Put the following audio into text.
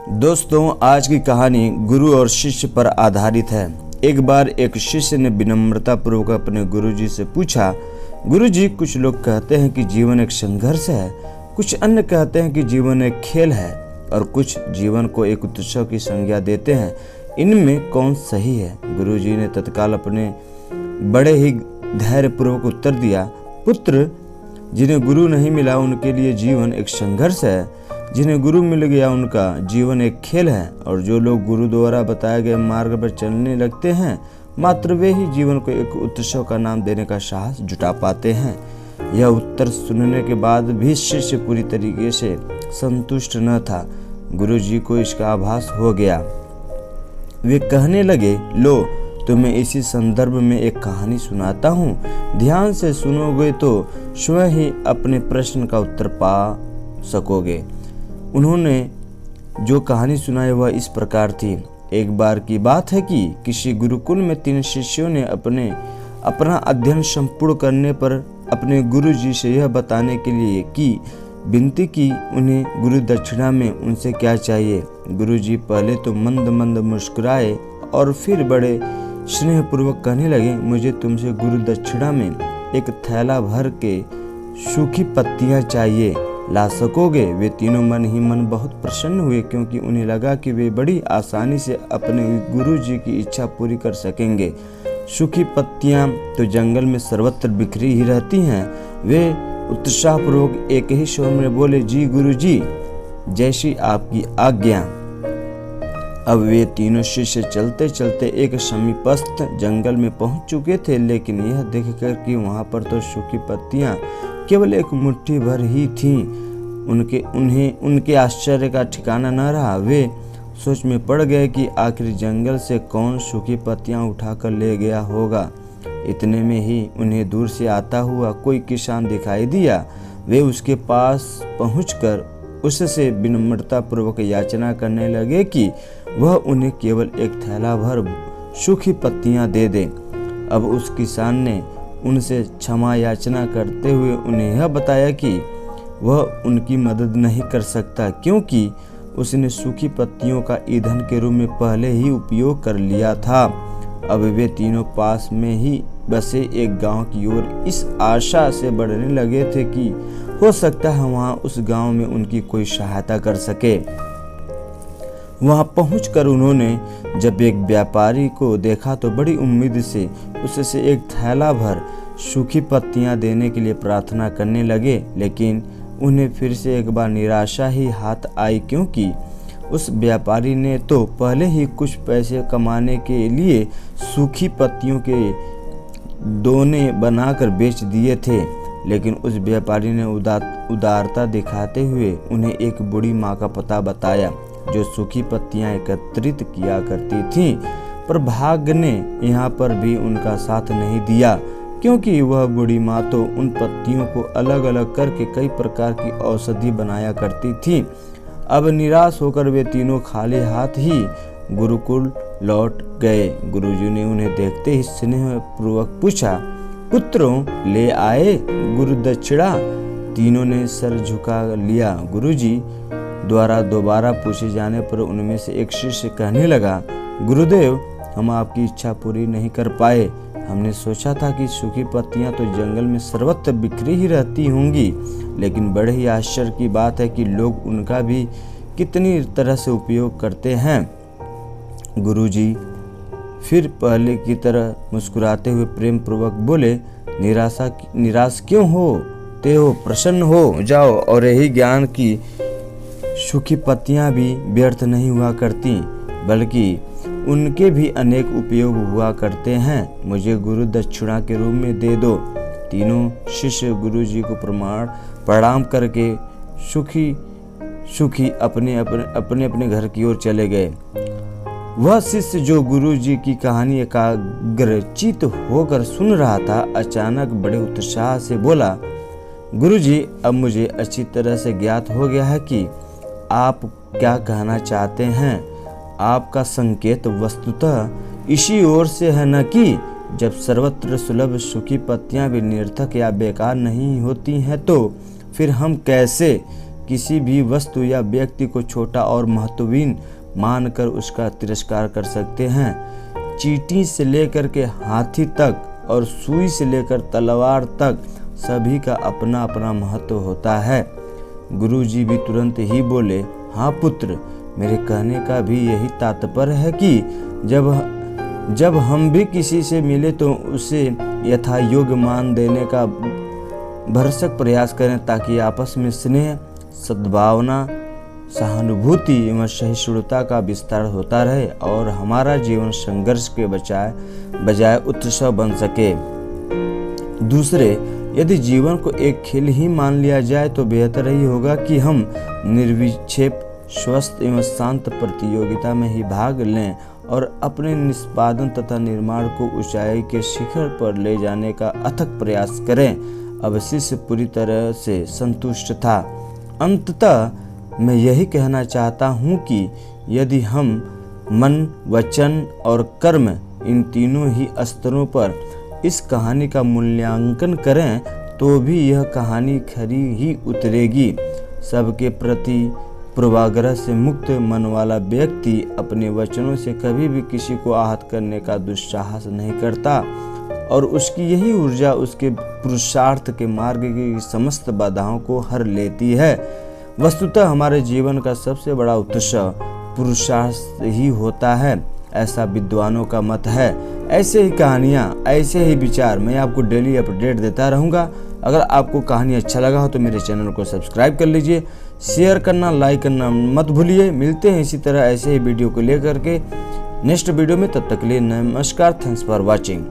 दोस्तों, आज की कहानी गुरु और शिष्य पर आधारित है। एक बार एक शिष्य ने विनम्रतापूर्वक अपने गुरुजी से पूछा, गुरुजी, कुछ लोग कहते हैं कि जीवन एक संघर्ष है, कुछ अन्य कहते हैं कि जीवन एक खेल है और कुछ जीवन को एक उत्सव की संज्ञा देते हैं। इनमें कौन सही है? गुरुजी ने तत्काल अपने बड़े ही धैर्यपूर्वक उत्तर दिया, पुत्र, जिन्हें गुरु नहीं मिला उनके लिए जीवन एक संघर्ष है, जिन्हें गुरु मिल गया उनका जीवन एक खेल है, और जो लोग गुरु द्वारा बताए गए मार्ग पर चलने लगते हैं मात्र वे ही जीवन को एक उत्सव का नाम देने का साहस जुटा पाते हैं। यह उत्तर सुनने के बाद भी शिष्य पूरी तरीके से संतुष्ट न था। गुरु जी को इसका आभास हो गया। वे कहने लगे, लो, तुम्हें इसी संदर्भ में एक कहानी सुनाता हूँ। ध्यान से सुनोगे तो स्वयं ही अपने प्रश्न का उत्तर पा सकोगे। उन्होंने जो कहानी सुनाई वह इस प्रकार थी। एक बार की बात है कि किसी गुरुकुल में 3 शिष्यों ने अपना अध्ययन संपूर्ण करने पर अपने गुरु जी से यह बताने के लिए कि विनती की उन्हें गुरु दक्षिणा में उनसे क्या चाहिए। गुरु जी पहले तो मंद मंद मुस्कुराए और फिर बड़े स्नेहपूर्वक कहने लगे, मुझे तुमसे गुरु दक्षिणा में एक थैला भर के सूखी पत्तियां चाहिए, ला सकोगे? वे तीनों मन ही मन बहुत प्रसन्न हुए, क्योंकि उन्हें लगा कि वे बड़ी आसानी से अपने गुरु जी की इच्छा पूरी कर सकेंगे। सूखी पत्तियां तो जंगल में सर्वत्र बिखरी ही रहती हैं। वे उत्साहपूर्वक एक ही स्वर में बोले, जी गुरु जी, जैसी आपकी आज्ञा। अब वे तीनों शिष्य चलते चलते एक समीपस्थ जंगल में पहुंच चुके थे, लेकिन यह देखकर कि वहां पर तो सूखी पत्तियां केवल एक मुट्ठी भर ही थीं, उनके आश्चर्य का ठिकाना न रहा। वे सोच में पड़ गए कि आखिर जंगल से कौन सूखी पत्तियां उठाकर ले गया होगा। इतने में ही उन्हें दूर से आता हुआ कोई किसान दिखाई दिया। वे उसके पास पहुंचकर उससे विनम्रतापूर्वक याचना करने लगे कि वह उन्हें केवल एक थैला भर सूखी पत्तियां दे दे। अब उस किसान ने उनसे क्षमा याचना करते हुए उन्हें यह बताया कि वह उनकी मदद नहीं कर सकता, क्योंकि उसने सूखी पत्तियों का ईंधन के रूप में पहले ही उपयोग कर लिया था। अब वे तीनों पास में ही बसे एक गांव की ओर इस आशा से बढ़ने लगे थे कि हो सकता है वहां उस गांव में उनकी कोई सहायता कर सके। वहां पहुंचकर उन्होंने जब एक व्यापारी को देखा तो बड़ी उम्मीद से उससे एक थैला भर सूखी पत्तियां देने के लिए प्रार्थना करने लगे, लेकिन उन्हें फिर से एक बार निराशा ही हाथ आई, क्योंकि उस व्यापारी ने तो पहले ही कुछ पैसे कमाने के लिए सूखी पत्तियों के दोने बनाकर बेच दिए थे। लेकिन उस व्यापारी ने उदारता दिखाते हुए उन्हें एक बूढ़ी माँ का पता बताया जो सूखी पत्तियां एकत्रित किया करती थीं, पर भाग्य ने यहाँ पर भी उनका साथ नहीं दिया, क्योंकि वह बूढ़ी माँ तो उन पत्तियों को अलग अलग करके कई प्रकार की औषधि बनाया करती थी। अब निराश होकर वे तीनों खाली हाथ ही गुरुकुल लौट गए। गुरुजी ने उन्हें देखते ही स्नेहपूर्वक पूछा, पुत्रों, ले आए गुरु दक्षिणा? तीनों ने सर झुका लिया। गुरुजी द्वारा दोबारा पूछे जाने पर उनमें से एक शिष्य कहने लगा, गुरुदेव, हम आपकी इच्छा पूरी नहीं कर पाए। हमने सोचा था कि सूखी पत्तियां तो जंगल में सर्वत्र बिखरी ही रहती होंगी, लेकिन बड़े ही आश्चर्य की बात है कि लोग उनका भी कितनी तरह से उपयोग करते हैं। गुरुजी फिर पहले की तरह मुस्कुराते हुए प्रेम पूर्वक बोले, निराश क्यों होते हो? प्रसन्न हो जाओ, और यही ज्ञान की सूखी पत्तियां भी व्यर्थ नहीं हुआ करती, बल्कि उनके भी अनेक उपयोग हुआ करते हैं। मुझे गुरु दक्षिणा के रूप में दे दो। तीनों शिष्य गुरु जी को प्रणाम करके सुखी अपने घर की ओर चले गए। वह शिष्य जो गुरु जी की कहानी एकाग्रचित होकर सुन रहा था, अचानक बड़े उत्साह से बोला, गुरु जी, अब मुझे अच्छी तरह से ज्ञात हो गया है कि आप क्या कहना चाहते हैं। आपका संकेत वस्तुतः इसी ओर से है, न कि जब सर्वत्र सुलभ सूखी पत्तियां भी निरर्थक या बेकार नहीं होती हैं तो फिर हम कैसे किसी भी वस्तु या व्यक्ति को छोटा और महत्वहीन मानकर उसका तिरस्कार कर सकते हैं। चींटी से लेकर के हाथी तक और सुई से लेकर तलवार तक सभी का अपना अपना महत्व होता है। गुरुजी भी तुरंत ही बोले, हाँ पुत्र, मेरे कहने का भी यही तात्पर्य है कि जब हम भी किसी से मिले तो उसे यथा योग्य मान देने का भरसक प्रयास करें, ताकि आपस में स्नेह, सद्भावना, सहानुभूति एवं सहिष्णुता का विस्तार होता रहे और हमारा जीवन संघर्ष के बजाय उत्सव बन सके। दूसरे, यदि जीवन को एक खेल ही मान लिया जाए तो बेहतर ही होगा कि हम निर्विक्षेप, स्वस्थ एवं शांत प्रतियोगिता में ही भाग लें और अपने निष्पादन तथा निर्माण को ऊंचाई के शिखर पर ले जाने का अथक प्रयास करें। अब शिष्य पूरी तरह से संतुष्ट था। अंततः मैं यही कहना चाहता हूँ कि यदि हम मन, वचन और कर्म, इन तीनों ही स्तरों पर इस कहानी का मूल्यांकन करें तो भी यह कहानी खरी ही उतरेगी। सबके प्रति पूर्वाग्रह से मुक्त मन वाला व्यक्ति अपने वचनों से कभी भी किसी को आहत करने का दुस्साहस नहीं करता और उसकी यही ऊर्जा उसके पुरुषार्थ के मार्ग की समस्त बाधाओं को हर लेती है। वस्तुतः हमारे जीवन का सबसे बड़ा उत्सव पुरुषार्थ ही होता है, ऐसा विद्वानों का मत है। ऐसे ही कहानियाँ, ऐसे ही विचार मैं आपको डेली अपडेट देता रहूँगा। अगर आपको कहानी अच्छा लगा हो तो मेरे चैनल को सब्सक्राइब कर लीजिए, शेयर करना, लाइक करना मत भूलिए। मिलते हैं इसी तरह ऐसे ही वीडियो को लेकर के नेक्स्ट वीडियो में। तब तक के लिए नमस्कार। Thanks for watching.